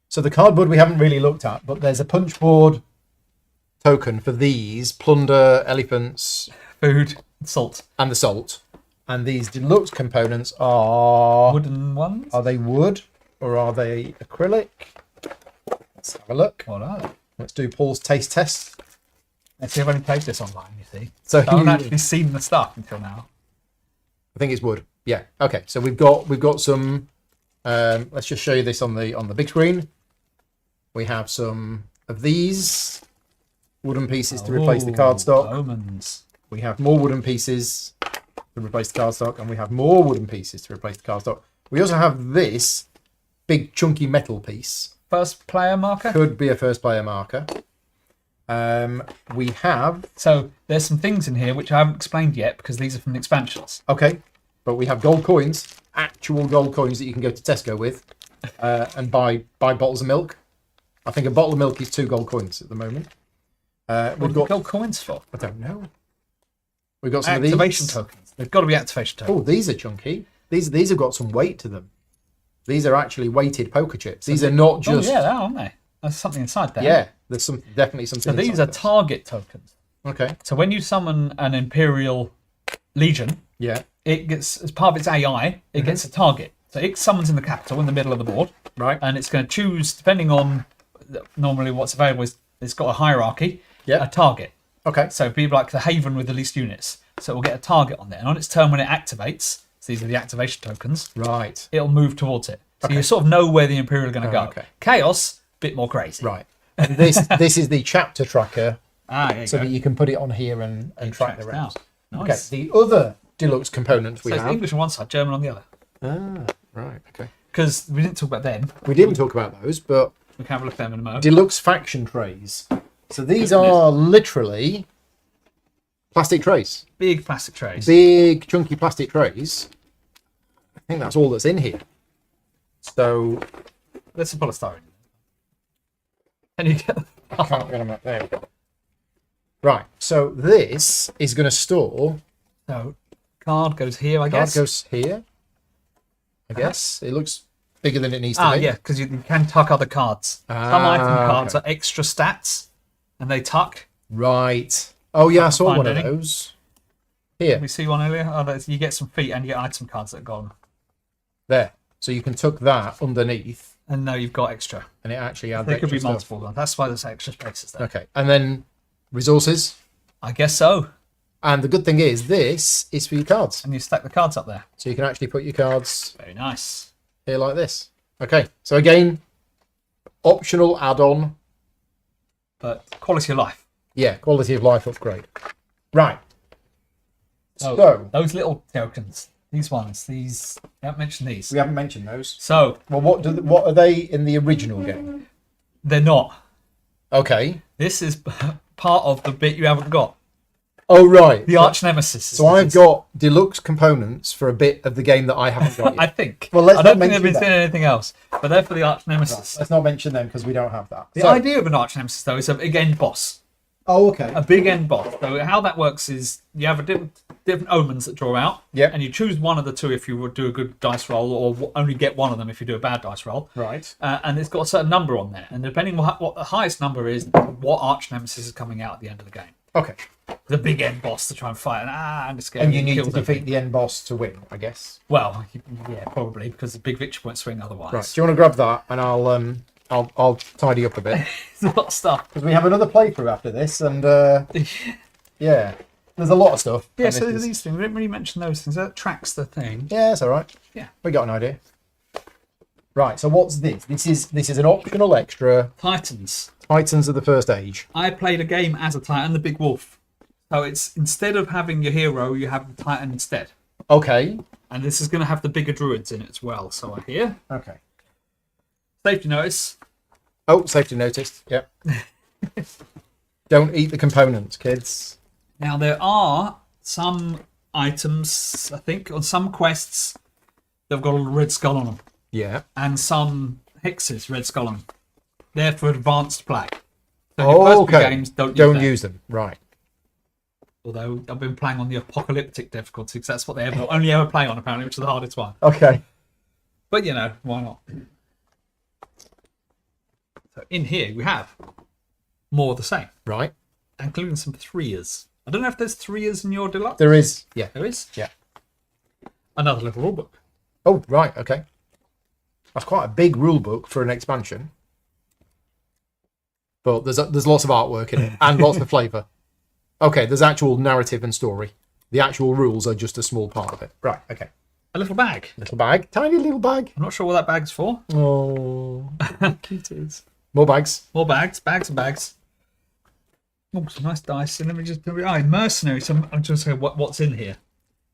So the cardboard we haven't really looked at, but there's a punch board token for these plunder, elephants, Food, salt, and the salt. And these deluxe components are wooden ones. they wood or are they acrylic? Let's have a look. What are they? Let's do Paul's taste test. Let's see, I've only played this online, you see. So I haven't you- actually seen the stuff until now. I think it's wood. Yeah. Okay. So we've got some. Let's just show you this on the big screen. We have some of these wooden pieces to replace the cardstock. Omens. We have more wooden pieces to replace the cardstock, and we have more wooden pieces to replace the cardstock. We also have this big chunky metal piece. First player marker. Could be a first player marker. We have So there's some things in here which I haven't explained yet because these are from the expansions. okay, but we have gold coins, actual gold coins that you can go to Tesco with, and buy bottles of milk. I think a bottle of milk is 2 gold coins at the moment. What We've do got. gold coins for? I don't know. We've got some Activation of these. tokens. They've got to be activation tokens. Oh, these are chunky. These have got some weight to them. These are actually weighted poker chips. These are not just. Oh yeah, they are, aren't they? There's something inside there. Yeah, there's definitely something. So these inside are this. target tokens. Okay. So when you summon an Imperial Legion, Yeah. it gets, as part of its AI, it gets a target. So it summons in the capital in the middle of the board, Right. and it's going to choose, depending on normally what's available, is it's got a hierarchy, Yeah. a target. Okay. So it'd be like the Haven with the least units. So it will get a target on there. And on its turn when it activates, so these are the activation tokens, Right. it'll move towards it. So Okay. you sort of know where the Imperial are going to go. okay. Chaos, bit more crazy. Right. And this is the chapter tracker, Ah, there you so go. that you can put it on here and track the tracks rounds. down. Okay. Nice. The other deluxe components we So it's have. English on one side, German on the other. Ah, right. Okay. Because we didn't talk about them. We didn't talk about those, but We can have a look at them in a moment. deluxe faction trays. So these are literally plastic trays. Big plastic trays. Big chunky plastic trays. I think that's all that's in here. So Let's pull a star in. Can you get I can't get them up. There we go. Right. So this is going to store. So, Card goes here, I Card guess. goes here. I guess it looks bigger than it needs to be. Yeah, because you can tuck other cards. Some item cards okay. are extra stats, and they tuck. Right. Oh yeah, I saw find one of any. those. Here, We see one earlier. You get some feet and you get item cards that go on. there. So you can tuck that underneath, And now you've got extra. and it actually adds There could extra be stuff. multiple ones. That's why there's extra spaces there. Okay, and then resources. I guess so. And the good thing is, this is for your cards, And you stack the cards up there. so you can actually put your cards Very nice. here like this. Okay, so again, optional add-on. But quality of life. Yeah, quality of life upgrade. Right. So, So those little tokens, these ones, these, I haven't mentioned these. we haven't mentioned those. So, Well, what are they in the original game? they're not. Okay. This is part of the bit you haven't got. Oh right. The arch nemesis. So I've got deluxe components for a bit of the game that I haven't got I yet. think. Well, let's I don't not think they've been mention saying anything else. But they're for the arch nemesis. Let's not mention them because we don't have that. The idea of an arch nemesis, though, is a big end boss. Oh, okay. A big end boss. So how that works is you have a different omens that draw out. Yep. And you choose one of the two if you would do a good dice roll, or only get one of them if you do a bad dice roll. Right. And it's got a certain number on there. And depending on what the highest number is, what arch nemesis is coming out at the end of the game. Okay. The big end boss to try and fight. And it's scary. And you It need to kills defeat everything. the end boss to win, I guess. Well, yeah, probably, because the big victory won't swing otherwise. Right. Do you want to grab that and I'll tidy up a bit There's a lot of stuff. because we have another playthrough after this and yeah, there's a lot of stuff. Yeah, and so this there's is- these things. We didn't really mention those things. That tracks the thing. Yeah, it's all right. Yeah. We got an idea. Right. So what's this? This is an optional extra. Titans. Titans of the First Age. I played a game as a Titan, the Big Wolf. So it's instead of having your hero, you have the Titan instead. Okay. And this is going to have the bigger druids in it as well. So I hear. Okay. Safety notice. Oh, safety notice. Yep. Don't eat the components, kids. Now there are some items, I think, on some quests that have got a red skull on them. Yeah. And some hexes, red skull on them. They're for advanced play. So Oh, your first few okay. games, don't Don't use use them. Right. Although I've been playing on the apocalyptic difficulty because that's what they only ever play on, apparently, which is the hardest one. Okay. But, you know, why not? So in here we have more of the same, Right. including some threeers. I don't know if there's threeers in your deluxe. There is. Yeah. There is? Yeah. Another little rulebook. Oh, right. Okay. That's quite a big rule book for an expansion. But there's lots of artwork in it and lots of flavour. Okay, there's actual narrative and story. The actual rules are just a small part of it. Right, okay. A little bag. Little bag. Tiny little bag. I'm not sure what that bag's for. Oh, Cute it is. more bags. More bags, bags and bags. Oh, some nice dice. And let me just mercenary. So I'm just saying what's in here.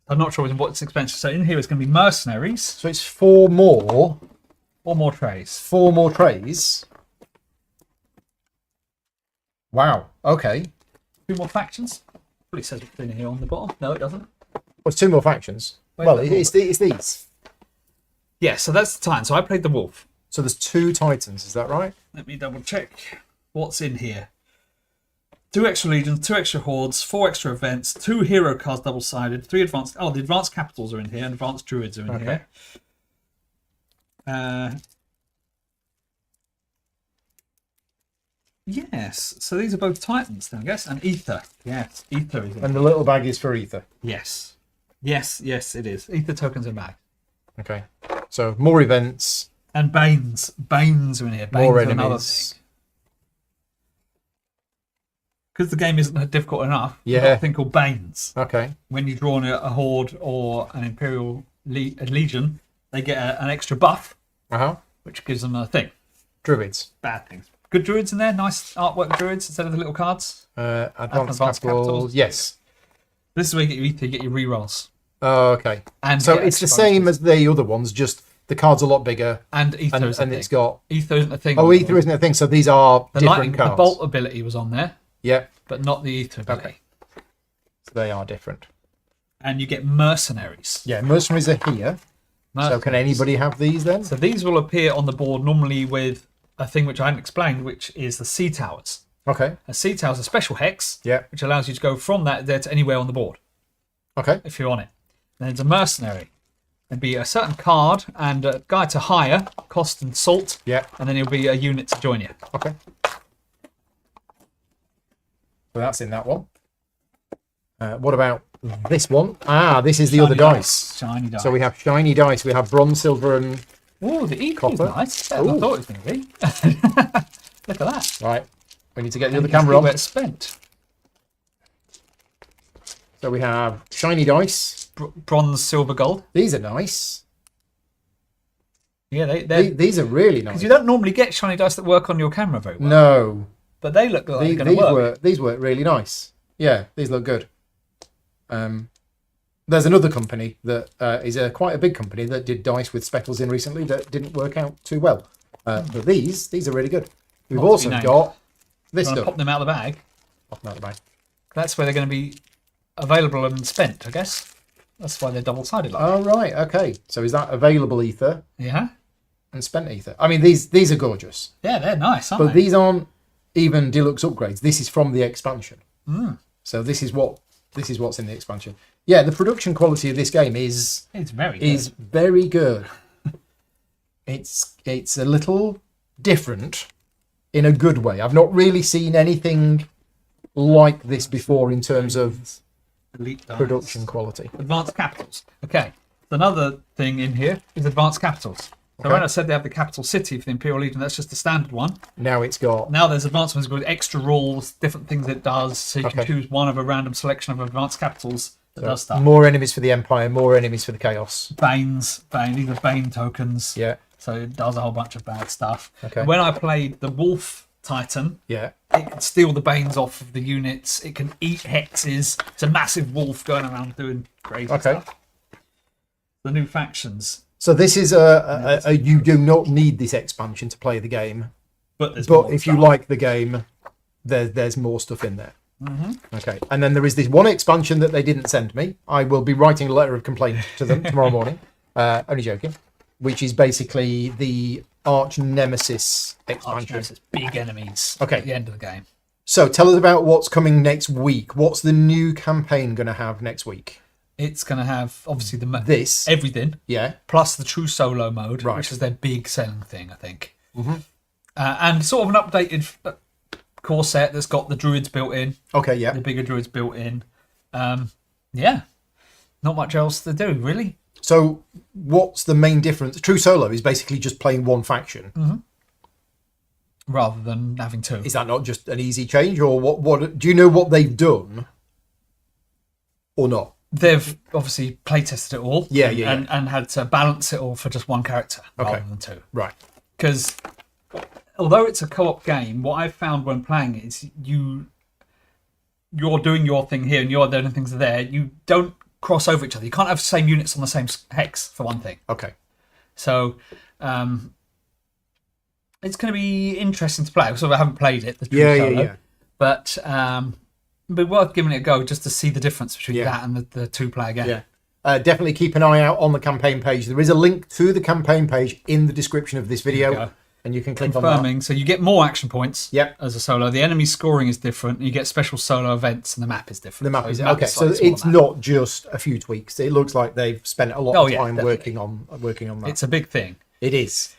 I'm not sure what's expensive. So in here it's going to be mercenaries So it's four more trays. trays. Wow, okay. 2 more factions. Probably says what's in here on the bottom. No, it doesn't. Well, it's 2 more factions. Where's Well, that it's these. Yeah, so that's the time. So I played the wolf. So there's 2 titans, is that right? Let me double check what's in here. 2 extra legions, 2 extra hordes, 4 extra events, 2 hero cards double-sided, 3 advanced. Oh, the advanced capitals are in here, and advanced druids are in Okay. here. Yes, so these are both titans, then, I guess, and ether. Yes, ether is in. And the little bag is for ether. Yes, it is. Ether tokens and bags. Okay. So more events, And banes are in here. Banes more are another enemies. thing. Because the game isn't difficult enough. Yeah. You've got a thing called banes. Okay. When you draw on a horde or an imperial a legion, they get an extra buff, Uh-huh. which gives them a thing. Druids. Bad things. Good druids in there. Nice artwork druids instead of the little cards. Advanced capitals. capitals. Yes. This is where you get your ether, you get your rerolls. Oh, okay. And So get it's the extra same bonuses. as the other ones, just the card's a lot bigger, And ether and, is a and thing. it's got. Ether isn't a thing. Oh, ether isn't a thing. So these are The different lightning, cards. the bolt ability was on there, Yep. but not the ether ability. Okay. So they are different. And you get mercenaries. Yeah, mercenaries are here. So can anybody have these then? So these will appear on the board normally with a thing which I hadn't explained, which is the sea towers. Okay. A sea tower is a special hex, Yeah. which allows you to go from that there to anywhere on the board Okay. if you're on it. There's a mercenary. There'd be a certain card and a guy to hire, cost and salt. Yeah. And then it'll be a unit to join you. Okay. So that's in that one. What about this one? Ah, this is the other dice. Shiny dice. So we have shiny dice. We have bronze, silver, and Oh, the EP is copper. nice. Better than I thought it was going to be. Look at that. right. We need to get the And other you can camera see on. where it's spent. So we have shiny dice. Bronze, silver, gold. These are nice. Yeah, they're... These are really nice. Because you don't normally get shiny dice that work on your camera very well. No. But they look like they're going to work. These work really nice. Yeah, these look good. There's another company that is quite a big company that did dice with speckles in recently that didn't work out too well. But these are really good. We've also got this Want to stuff. pop them out of the bag. Pop them out of the bag. That's where they're going to be available and spent, I guess. That's why they're double-sided like Oh, right. Okay. So is that available ether that. Yeah. and spent ether? I mean, these are gorgeous. Yeah, they're nice, aren't But they? these aren't even deluxe upgrades. This is from the expansion. Mm. So this is what's in the expansion. Yeah, the production quality of this game is It's very good. very good. It's a little different in a good way. I've not really seen anything like this before in terms of Elite dice. production quality. Advanced capitals. Okay. Another thing in here is advanced capitals. So Okay. when I said they have the capital city for the Imperial Legion, that's just the standard one. Now it's got Now there's advanced ones with extra rules, different things it does. So you can Okay. choose one of a random selection of advanced capitals that does stuff. more enemies for the Empire, more enemies for the Chaos. Bane, these are Bane tokens. Yeah, So it does a whole bunch of bad stuff. Okay. When I played the Wolf Titan, yeah. it can steal the Banes off of the units. It can eat hexes. It's a massive wolf going around doing crazy Okay. stuff. The new factions. So this is a you do not need this expansion to play the game, But there's but more if you stuff. like the game, there's more stuff in there. Okay, and then there is this one expansion that they didn't send me. I will be writing a letter of complaint to them tomorrow morning. Only joking. Which is basically the Arch Nemesis expansion. Archnemesis, big enemies Okay. at the end of the game. So tell us about what's coming next week. What's the new campaign going to have next week? It's going to have, obviously, This, everything, yeah, plus the true solo mode, Right. which is their big selling thing, I think. And sort of an updated core set that's got the druids built in, okay, yeah. the bigger druids built in. Yeah, not much else to do, really. So what's the main difference? True Solo is basically just playing one faction. Rather than having two. Is that not just an easy change, or what? Do you know what they've done, or not? They've obviously play tested it all, Yeah, and had to balance it all for just one character rather Okay. than two. Right. Because although it's a co-op game, what I've found when playing it is you're doing your thing here and you're doing things there. You don't cross over each other. You can't have the same units on the same hex for one thing. Okay. So it's going to be interesting to play. So I haven't played it. The true solo, Yeah. But worth giving it a go just to see the difference between Yeah. that and the two-player game. Yeah. Definitely keep an eye out on the campaign page. There is a link to the campaign page in the description of this video, go. and you can click on that. Confirming, so you get more action points Yep. as a solo. The enemy scoring is different. You get special solo events, and the map is different. The map So is the map okay. So slightly smaller it's map. not just a few tweaks. It looks like they've spent a lot Oh, of yeah, time definitely. working on that. It's a big thing. It is.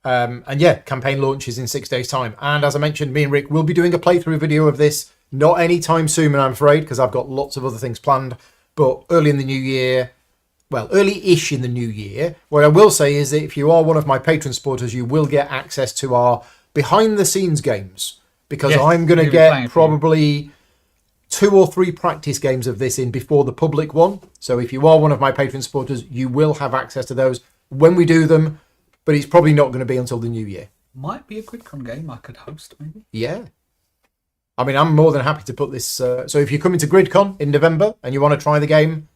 And yeah, campaign launches in 6 days' time. And as I mentioned, me and Rick will be doing a playthrough video of this. Not anytime soon, I'm afraid, because I've got lots of other things planned. But early in the new year, well, early-ish in the new year. What I will say is that if you are one of my patron supporters, you will get access to our behind-the-scenes games. Because Yes, I'm going to we'll be playing get for you. probably 2 or 3 practice games of this in before the public one. So if you are one of my patron supporters, you will have access to those when we do them. But it's probably not going to be until the new year. Might be a QuidCon game I could host, maybe. Yeah. I mean, I'm more than happy to put this. So if you're coming to GridCon in November and you want to try the game,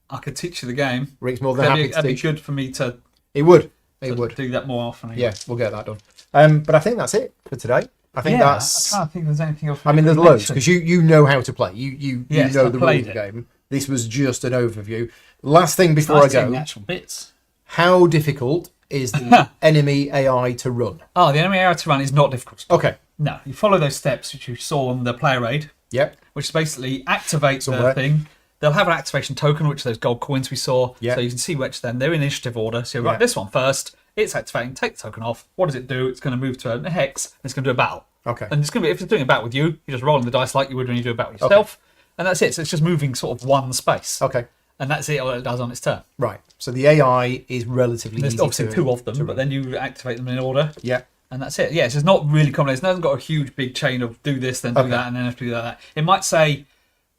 I could teach you the game. Rick's more than happy to That'd be teach. good for me to It would. It would. do that more often. Yeah, we'll get that done. But I think that's it for today. I think I'm that's. trying to think if there's anything else. I mean, there's loads because you know how to play. You Yes, know I the rules played of the it. game. This was just an overview. Last thing before I Nice seeing go, the actual bits. how difficult is the enemy AI to run? Oh, the enemy area to run is not difficult. Okay. No, you follow those steps which you saw on the player aid, Yep. which basically activate Somewhere. the thing, they'll have an activation token, which are those gold coins we saw. Yeah. So you can see which then they're in initiative order. So you Yeah. write this one first. It's activating. Take the token off. What does it do? It's going to move to a hex. And it's going to do a battle. Okay. And it's going to be, if it's doing a battle with you, you're just rolling the dice like you would when you do a battle with yourself. And that's it. So it's just moving sort of one space. Okay. And that's it. All it does on its turn. Right. So the AI is relatively There's easy obviously to, two of them, to but run. then you activate them in order. Yeah. And that's it. Yeah, so it's not really complex. It hasn't got a huge big chain of do this, then do that, and then have to do that. It might say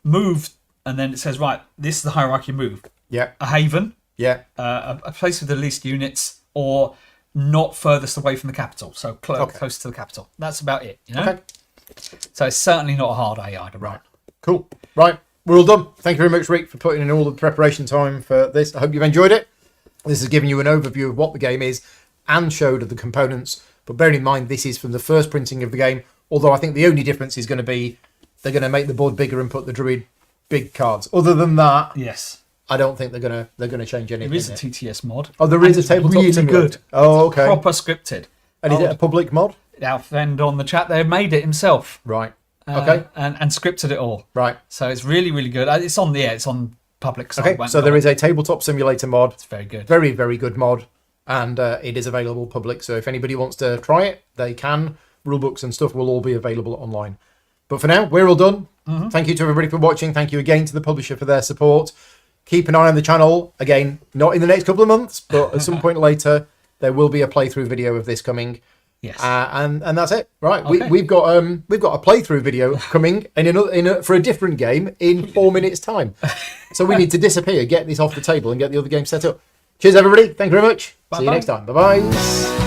move, and then it says, right, this is the hierarchy move. Yeah. A haven, Yeah. a place with the least units, or not furthest away from the capital. So close to the capital. That's about it, you know? Okay. So it's certainly not a hard AI to write. Cool. Right. We're all done. Thank you very much, Rick, for putting in all the preparation time for this. I hope you've enjoyed it. This has given you an overview of what the game is and showed the components. But bearing in mind, this is from the first printing of the game. Although I think the only difference is going to be they're going to make the board bigger and put the druid big cards. Other than that, Yes. I don't think they're going to change anything. There is a TTS mod. Oh, there is a it's tabletop really simulator. good. Oh, okay. Proper scripted. And is it a public mod? Our friend on the chat there made it himself. Right. Okay. And scripted it all. Right. So it's really, really good. It's on it's on public site. Okay. So there is a tabletop simulator mod. It's very good. Very, very good mod. And it is available public. So if anybody wants to try it, they can. Rulebooks and stuff will all be available online. But for now, we're all done. Mm-hmm. Thank you to everybody for watching. Thank you again to the publisher for their support. Keep an eye on the channel. Again, not in the next couple of months, but at some point later, there will be a playthrough video of this coming. Yes. And that's it. Right. Okay. We've got a playthrough video coming for a different game in 4 minutes time. So we need to disappear, get this off the table, and get the other game set up. Cheers, everybody. Thank you very much. See you next time. Bye bye.